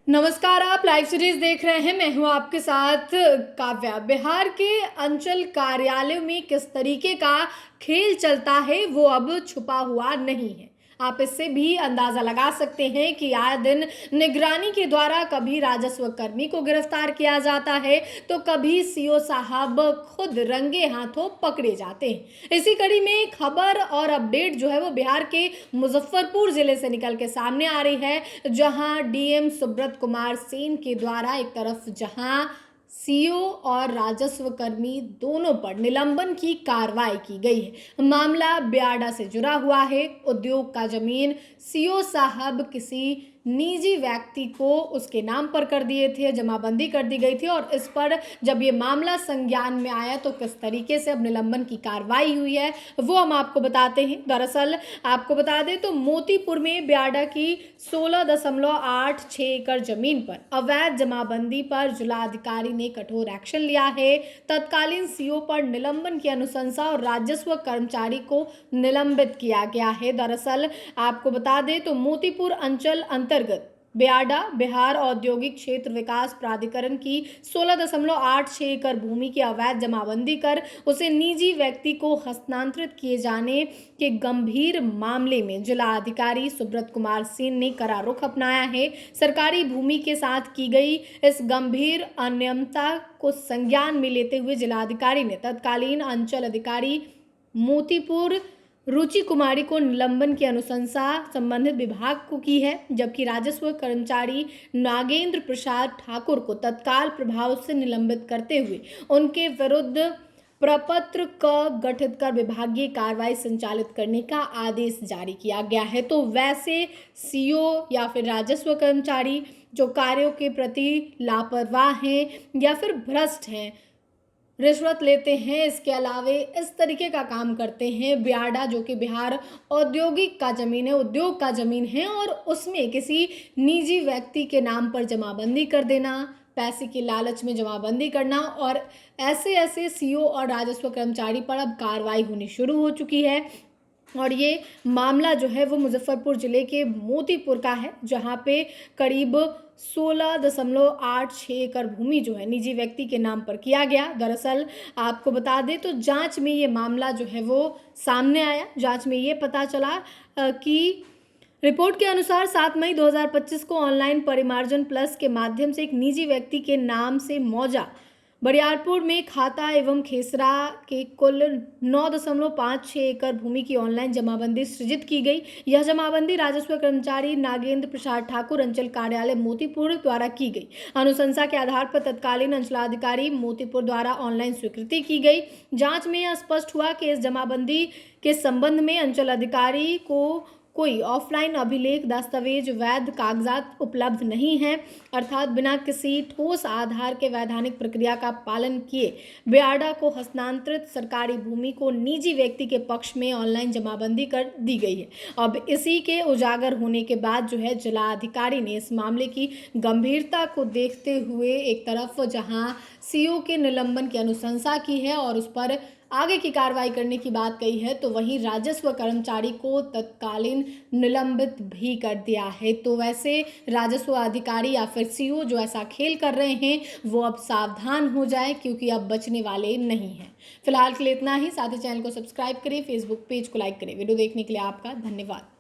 नमस्कार, आप live series देख रहे हैं। मैं हूं आपके साथ काव्या। बिहार के अंचल कार्यालय में किस तरीके का खेल चलता है वो अब छुपा हुआ नहीं है। आप इससे भी अंदाजा लगा सकते हैं कि आए दिन निगरानी के द्वारा कभी राजस्व कर्मी को गिरफ्तार किया जाता है तो कभी सीओ साहब खुद रंगे हाथों पकड़े जाते हैं। इसी कड़ी में खबर और अपडेट जो है वो बिहार के मुजफ्फरपुर जिले से निकल के सामने आ रही है, जहां डीएम सुब्रत कुमार सेन के द्वारा एक तरफ जहां सीओ और राजस्व कर्मी दोनों पर निलंबन की कार्रवाई की गई है। मामला ब्याडा से जुड़ा हुआ है। उद्योग का जमीन सीओ साहब किसी निजी व्यक्ति को उसके नाम पर कर दिए थे, जमाबंदी कर दी गई थी और इस पर जब ये मामला संज्ञान में आया तो किस तरीके से अब निलंबन की कार्रवाई हुई है वो हम आपको बताते हैं। दरअसल आपको बता दें तो मोतीपुर में ब्याडा की 16.86 एकड़ जमीन पर अवैध जमाबंदी पर जिलाधिकारी ने कठोर एक्शन लिया है। तत्कालीन सीओ पर निलंबन की अनुशंसा और राजस्व कर्मचारी को निलंबित किया गया है। दरअसल आपको बता दें तो मोतीपुर अंचल अंतर्गत ब्याडा बिहार औद्योगिक क्षेत्र विकास प्राधिकरण की 16.86 एकड़ भूमि की अवैध जमाबंदी कर उसे निजी व्यक्ति को हस्तांतरित किए जाने के गंभीर मामले में जिलाधिकारी सुब्रत कुमार सेन ने कड़ा रुख अपनाया है। सरकारी भूमि के साथ की गई इस गंभीर अनियमितता को संज्ञान में लेते हुए जिलाधिकारी ने तत्कालीन अंचल अधिकारी मोतीपुर रुचि कुमारी को निलंबन की अनुशंसा संबंधित विभाग को की है, जबकि राजस्व कर्मचारी नागेंद्र प्रसाद ठाकुर को तत्काल प्रभाव से निलंबित करते हुए उनके विरुद्ध प्रपत्र क गठित कर विभागीय कार्रवाई संचालित करने का आदेश जारी किया गया है। तो वैसे सीओ या फिर राजस्व कर्मचारी जो कार्यों के प्रति लापरवाह हैं या फिर भ्रष्ट हैं, रिश्वत लेते हैं, इसके अलावे इस तरीके का काम करते हैं, ब्याडा जो कि बिहार औद्योगिक का ज़मीन है, उद्योग का ज़मीन है और उसमें किसी निजी व्यक्ति के नाम पर जमाबंदी कर देना, पैसे की लालच में जमाबंदी करना और ऐसे सीओ और राजस्व कर्मचारी पर अब कार्रवाई होनी शुरू हो चुकी है। और ये मामला जो है वो मुजफ्फरपुर ज़िले के मोतीपुर का है, जहाँ पे करीब 16.86 एकड़ भूमि जो है निजी व्यक्ति के नाम पर किया गया। दरअसल आपको बता दें तो जांच में ये मामला जो है वो सामने आया। जांच में ये पता चला कि रिपोर्ट के अनुसार 7 मई 2025 को ऑनलाइन परिमार्जन प्लस के माध्यम से एक निजी व्यक्ति के नाम से मौजा बरियारपुर में खाता एवं खेसरा के कुल 9.56 एकड़ भूमि की ऑनलाइन जमाबंदी सृजित की गई। यह जमाबंदी राजस्व कर्मचारी नागेंद्र प्रसाद ठाकुर अंचल कार्यालय मोतीपुर द्वारा की गई। अनुशंसा के आधार पर तत्कालीन अंचलाधिकारी मोतीपुर द्वारा ऑनलाइन स्वीकृति की गई। जांच में यह स्पष्ट हुआ कि इस जमाबंदी के संबंध में अंचल अधिकारी को कोई ऑफलाइन अभिलेख दस्तावेज वैध कागजात उपलब्ध नहीं है, अर्थात बिना किसी ठोस आधार के वैधानिक प्रक्रिया का पालन किए ब्याडा को हस्तांतरित सरकारी भूमि को निजी व्यक्ति के पक्ष में ऑनलाइन जमाबंदी कर दी गई है। अब इसी के उजागर होने के बाद जो है जिलाधिकारी ने इस मामले की गंभीरता को देखते हुए एक तरफ जहां सीओ के निलंबन की अनुशंसा की है और उस पर आगे की कार्रवाई करने की बात कही है, तो वहीं राजस्व कर्मचारी को तत्कालीन निलंबित भी कर दिया है। तो वैसे राजस्व अधिकारी या फिर सीओ जो ऐसा खेल कर रहे हैं वो अब सावधान हो जाए, क्योंकि अब बचने वाले नहीं हैं। फिलहाल के लिए इतना ही। साथ ही चैनल को सब्सक्राइब करें, फेसबुक पेज को लाइक करें। वीडियो देखने के लिए आपका धन्यवाद।